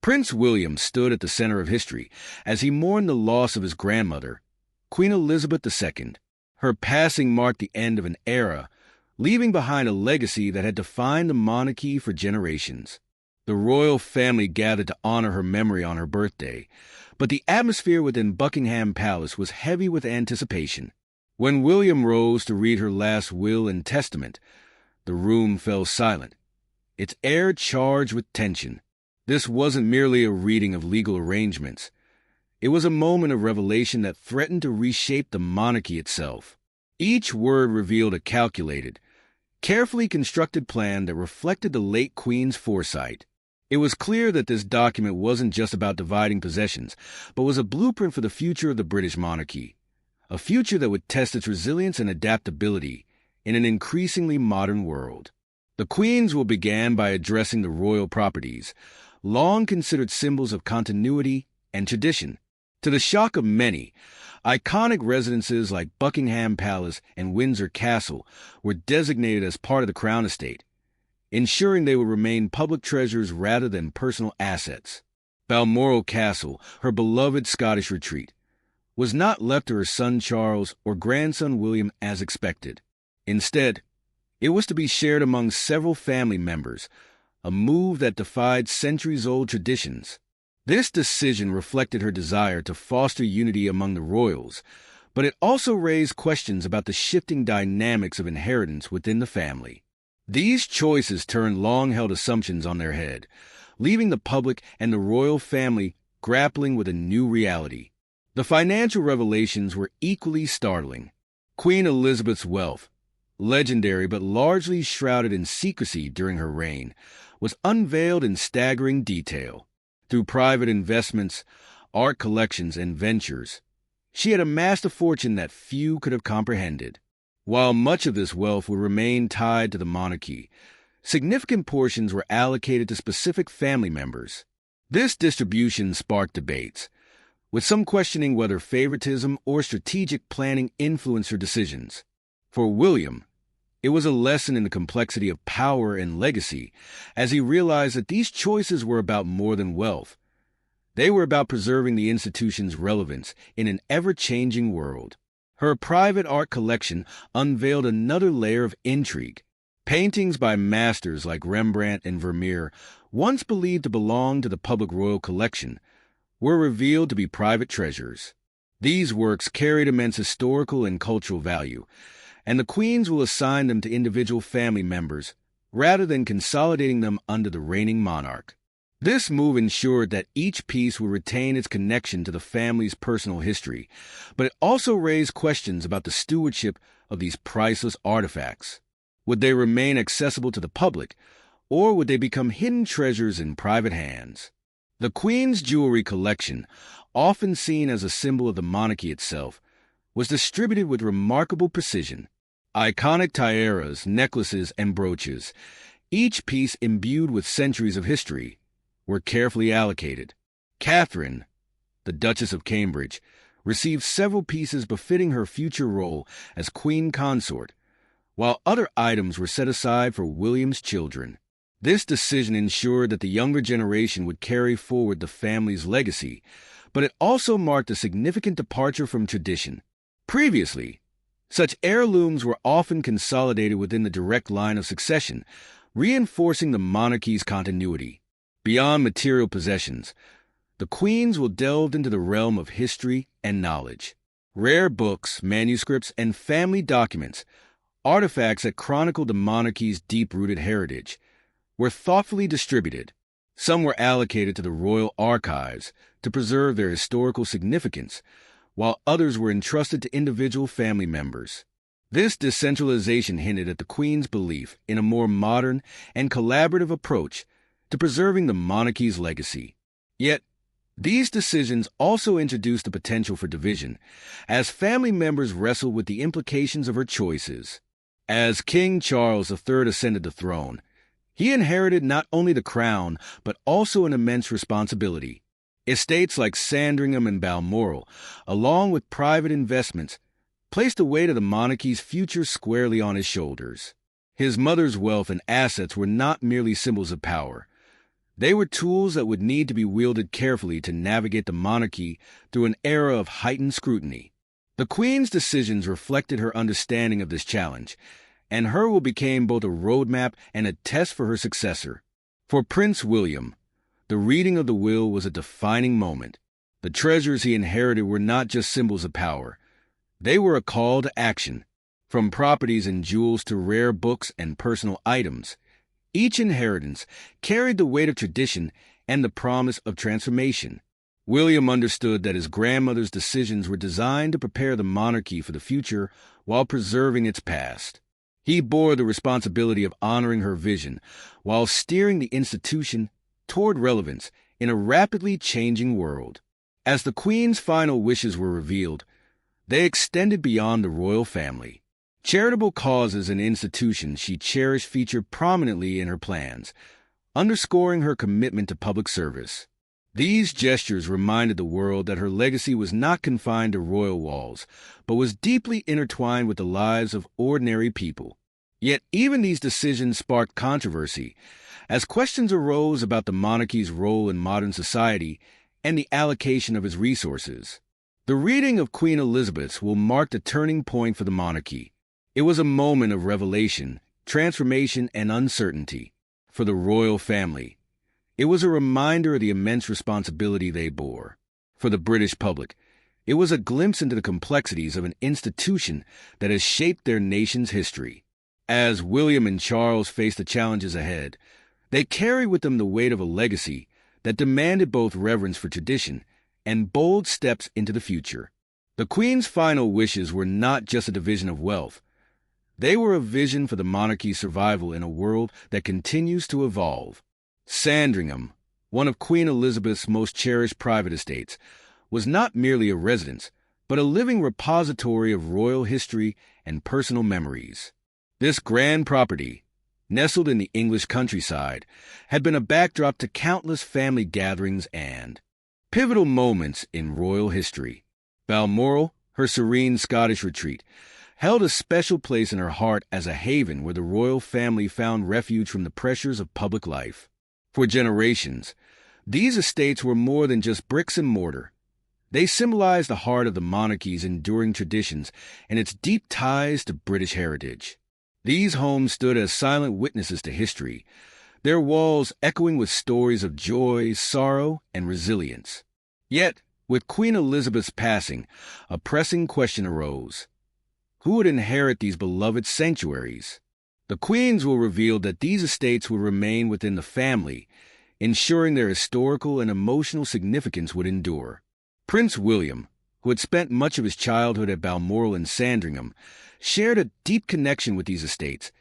Prince William stood at the center of history as he mourned the loss of his grandmother, Queen Elizabeth II. Her passing marked the end of an era, leaving behind a legacy that had defined the monarchy for generations. The royal family gathered to honor her memory on her birthday, but the atmosphere within Buckingham Palace was heavy with anticipation. When William rose to read her last will and testament, the room fell silent, its air charged with tension. This wasn't merely a reading of legal arrangements. It was a moment of revelation that threatened to reshape the monarchy itself. Each word revealed a calculated, carefully constructed plan that reflected the late Queen's foresight. It was clear that this document wasn't just about dividing possessions, but was a blueprint for the future of the British monarchy, a future that would test its resilience and adaptability in an increasingly modern world. The Queen's will began by addressing the royal properties, long considered symbols of continuity and tradition. To the shock of many, iconic residences like Buckingham Palace and Windsor Castle were designated as part of the Crown Estate, ensuring they would remain public treasures rather than personal assets. Balmoral Castle, her beloved Scottish retreat, was not left to her son Charles or grandson William as expected. Instead, it was to be shared among several family members, a move that defied centuries-old traditions. This decision reflected her desire to foster unity among the royals, but it also raised questions about the shifting dynamics of inheritance within the family. These choices turned long-held assumptions on their head, leaving the public and the royal family grappling with a new reality. The financial revelations were equally startling. Queen Elizabeth's wealth, legendary but largely shrouded in secrecy during her reign, was unveiled in staggering detail. Through private investments, art collections, and ventures, she had amassed a fortune that few could have comprehended. While much of this wealth would remain tied to the monarchy, significant portions were allocated to specific family members. This distribution sparked debates, with some questioning whether favoritism or strategic planning influenced her decisions. For William, it was a lesson in the complexity of power and legacy, as he realized that these choices were about more than wealth. They were about preserving the institution's relevance in an ever-changing world. Her private art collection unveiled another layer of intrigue. Paintings by masters like Rembrandt and Vermeer, once believed to belong to the public royal collection, were revealed to be private treasures. These works carried immense historical and cultural value, and the Queen's will assign them to individual family members rather than consolidating them under the reigning monarch. This move ensured that each piece would retain its connection to the family's personal history, but it also raised questions about the stewardship of these priceless artifacts. Would they remain accessible to the public, or would they become hidden treasures in private hands? The Queen's jewelry collection, often seen as a symbol of the monarchy itself, was distributed with remarkable precision. Iconic tiaras, necklaces, and brooches, each piece imbued with centuries of history, were carefully allocated. Catherine, the Duchess of Cambridge, received several pieces befitting her future role as Queen Consort, while other items were set aside for William's children. This decision ensured that the younger generation would carry forward the family's legacy, but it also marked a significant departure from tradition. Previously, such heirlooms were often consolidated within the direct line of succession, reinforcing the monarchy's continuity. Beyond material possessions, the Queen's will delved into the realm of history and knowledge. Rare books, manuscripts, and family documents, artifacts that chronicled the monarchy's deep-rooted heritage, were thoughtfully distributed. Some were allocated to the royal archives to preserve their historical significance, while others were entrusted to individual family members. This decentralization hinted at the Queen's belief in a more modern and collaborative approach to preserving the monarchy's legacy. Yet, these decisions also introduced the potential for division, as family members wrestled with the implications of her choices. As King Charles III ascended the throne, he inherited not only the crown, but also an immense responsibility. Estates like Sandringham and Balmoral, along with private investments, placed the weight of the monarchy's future squarely on his shoulders. His mother's wealth and assets were not merely symbols of power. They were tools that would need to be wielded carefully to navigate the monarchy through an era of heightened scrutiny. The Queen's decisions reflected her understanding of this challenge, and her will became both a roadmap and a test for her successor. For Prince William, the reading of the will was a defining moment. The treasures he inherited were not just symbols of power. They were a call to action. From properties and jewels to rare books and personal items, each inheritance carried the weight of tradition and the promise of transformation. William understood that his grandmother's decisions were designed to prepare the monarchy for the future while preserving its past. He bore the responsibility of honoring her vision while steering the institution toward relevance in a rapidly changing world. As the Queen's final wishes were revealed, they extended beyond the royal family. Charitable causes and institutions she cherished featured prominently in her plans, underscoring her commitment to public service. These gestures reminded the world that her legacy was not confined to royal walls, but was deeply intertwined with the lives of ordinary people. Yet even these decisions sparked controversy, as questions arose about the monarchy's role in modern society and the allocation of its resources. The reading of Queen Elizabeth's will mark the turning point for the monarchy. It was a moment of revelation, transformation, and uncertainty. For the royal family, it was a reminder of the immense responsibility they bore. For the British public, it was a glimpse into the complexities of an institution that has shaped their nation's history. As William and Charles faced the challenges ahead, they carried with them the weight of a legacy that demanded both reverence for tradition and bold steps into the future. The Queen's final wishes were not just a division of wealth. They were a vision for the monarchy's survival in a world that continues to evolve. Sandringham, one of Queen Elizabeth's most cherished private estates, was not merely a residence, but a living repository of royal history and personal memories. This grand property, nestled in the English countryside, had been a backdrop to countless family gatherings and pivotal moments in royal history. Balmoral, her serene Scottish retreat, held a special place in her heart as a haven where the royal family found refuge from the pressures of public life. For generations, these estates were more than just bricks and mortar. They symbolized the heart of the monarchy's enduring traditions and its deep ties to British heritage. These homes stood as silent witnesses to history, their walls echoing with stories of joy, sorrow, and resilience. Yet, with Queen Elizabeth's passing, a pressing question arose. Who would inherit these beloved sanctuaries? The Queen's will revealed that these estates would remain within the family, ensuring their historical and emotional significance would endure. Prince William, who had spent much of his childhood at Balmoral and Sandringham, shared a deep connection with these estates,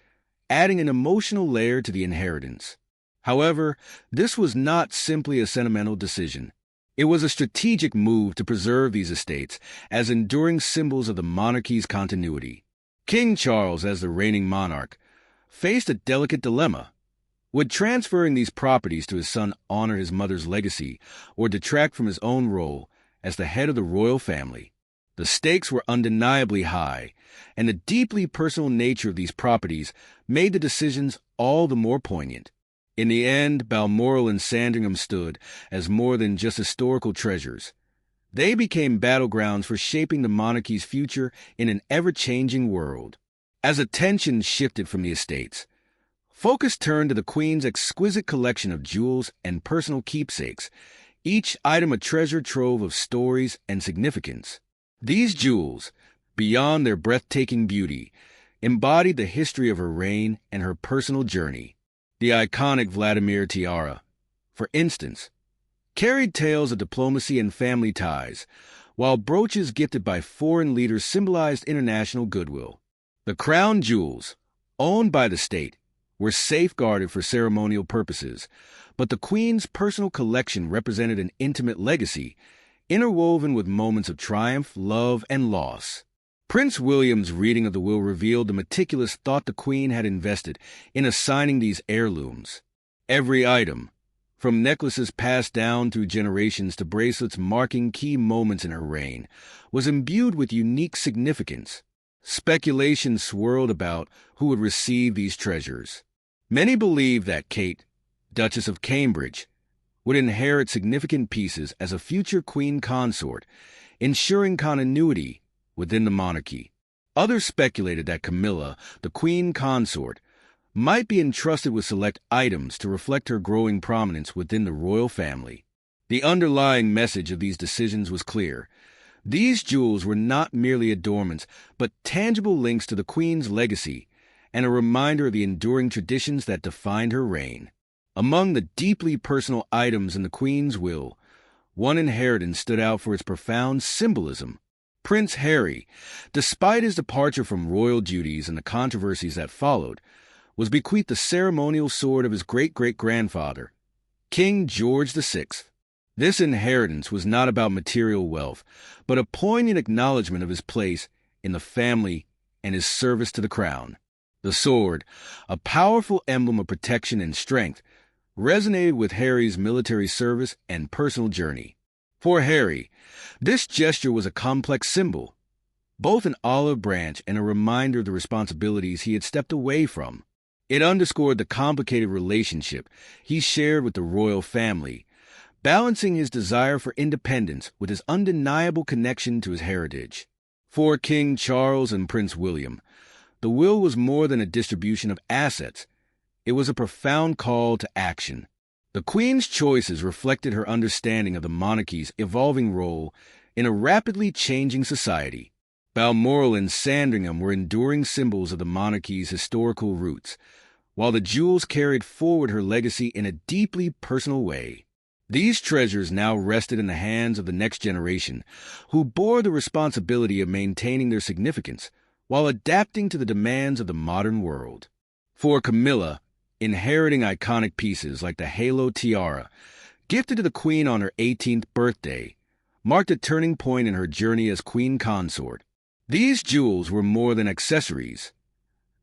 adding an emotional layer to the inheritance. However, this was not simply a sentimental decision. It was a strategic move to preserve these estates as enduring symbols of the monarchy's continuity. King Charles, as the reigning monarch, faced a delicate dilemma. Would transferring these properties to his son honor his mother's legacy or detract from his own role as the head of the royal family? The stakes were undeniably high, and the deeply personal nature of these properties made the decisions all the more poignant. In the end, Balmoral and Sandringham stood as more than just historical treasures. They became battlegrounds for shaping the monarchy's future in an ever-changing world. As attention shifted from the estates, focus turned to the Queen's exquisite collection of jewels and personal keepsakes, each item a treasure trove of stories and significance. These jewels, beyond their breathtaking beauty, embodied the history of her reign and her personal journey. The iconic Vladimir tiara, for instance, carried tales of diplomacy and family ties, while brooches gifted by foreign leaders symbolized international goodwill. The crown jewels, owned by the state, were safeguarded for ceremonial purposes, but the Queen's personal collection represented an intimate legacy, interwoven with moments of triumph, love, and loss. Prince William's reading of the will revealed the meticulous thought the Queen had invested in assigning these heirlooms. Every item, from necklaces passed down through generations to bracelets marking key moments in her reign, was imbued with unique significance. Speculation swirled about who would receive these treasures. Many believed that Kate, Duchess of Cambridge, would inherit significant pieces as a future queen consort, ensuring continuity within the monarchy. Others speculated that Camilla, the queen consort, might be entrusted with select items to reflect her growing prominence within the royal family. The underlying message of these decisions was clear. These jewels were not merely adornments, but tangible links to the queen's legacy and a reminder of the enduring traditions that defined her reign. Among the deeply personal items in the queen's will, one inheritance stood out for its profound symbolism. Prince Harry, despite his departure from royal duties and the controversies that followed, was bequeathed the ceremonial sword of his great-great-grandfather, King George VI. This inheritance was not about material wealth, but a poignant acknowledgement of his place in the family and his service to the crown. The sword, a powerful emblem of protection and strength, resonated with Harry's military service and personal journey. For Harry, this gesture was a complex symbol, both an olive branch and a reminder of the responsibilities he had stepped away from. It underscored the complicated relationship he shared with the royal family, balancing his desire for independence with his undeniable connection to his heritage. For King Charles and Prince William, the will was more than a distribution of assets. It was a profound call to action. The Queen's choices reflected her understanding of the monarchy's evolving role in a rapidly changing society. Balmoral and Sandringham were enduring symbols of the monarchy's historical roots, while the jewels carried forward her legacy in a deeply personal way. These treasures now rested in the hands of the next generation, who bore the responsibility of maintaining their significance while adapting to the demands of the modern world. For Camilla, inheriting iconic pieces like the halo tiara, gifted to the Queen on her 18th birthday, marked a turning point in her journey as queen consort. These jewels were more than accessories.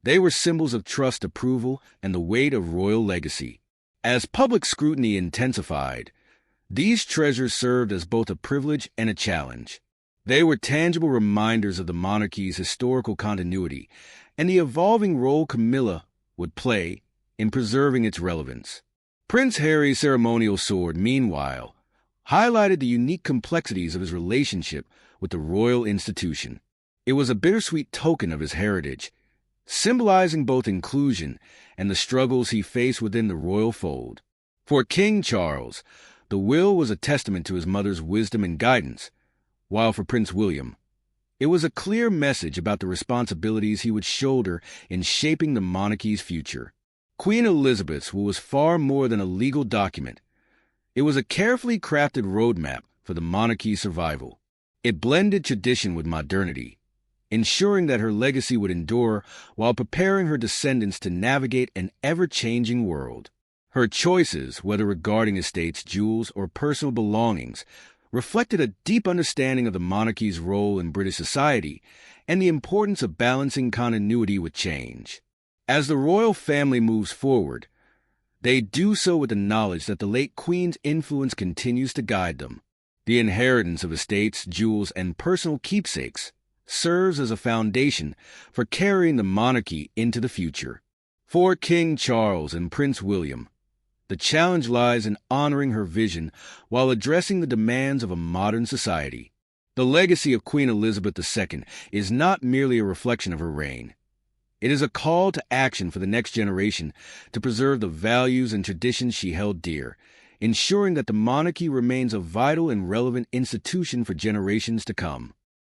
They were symbols of trust, approval, and the weight of royal legacy. As public scrutiny intensified, these treasures served as both a privilege and a challenge. They were tangible reminders of the monarchy's historical continuity and the evolving role Camilla would play in preserving its relevance. Prince Harry's ceremonial sword, meanwhile, highlighted the unique complexities of his relationship with the royal institution. It was a bittersweet token of his heritage, symbolizing both inclusion and the struggles he faced within the royal fold. For King Charles, the will was a testament to his mother's wisdom and guidance, while for Prince William, it was a clear message about the responsibilities he would shoulder in shaping the monarchy's future. Queen Elizabeth's will was far more than a legal document. It was a carefully crafted roadmap for the monarchy's survival. It blended tradition with modernity, ensuring that her legacy would endure while preparing her descendants to navigate an ever-changing world. Her choices, whether regarding estates, jewels, or personal belongings, reflected a deep understanding of the monarchy's role in British society and the importance of balancing continuity with change. As the royal family moves forward, they do so with the knowledge that the late Queen's influence continues to guide them. The inheritance of estates, jewels, and personal keepsakes serves as a foundation for carrying the monarchy into the future. For King Charles and Prince William, the challenge lies in honoring her vision while addressing the demands of a modern society. The legacy of Queen Elizabeth II is not merely a reflection of her reign. It is a call to action for the next generation to preserve the values and traditions she held dear, ensuring that the monarchy remains a vital and relevant institution for generations to come.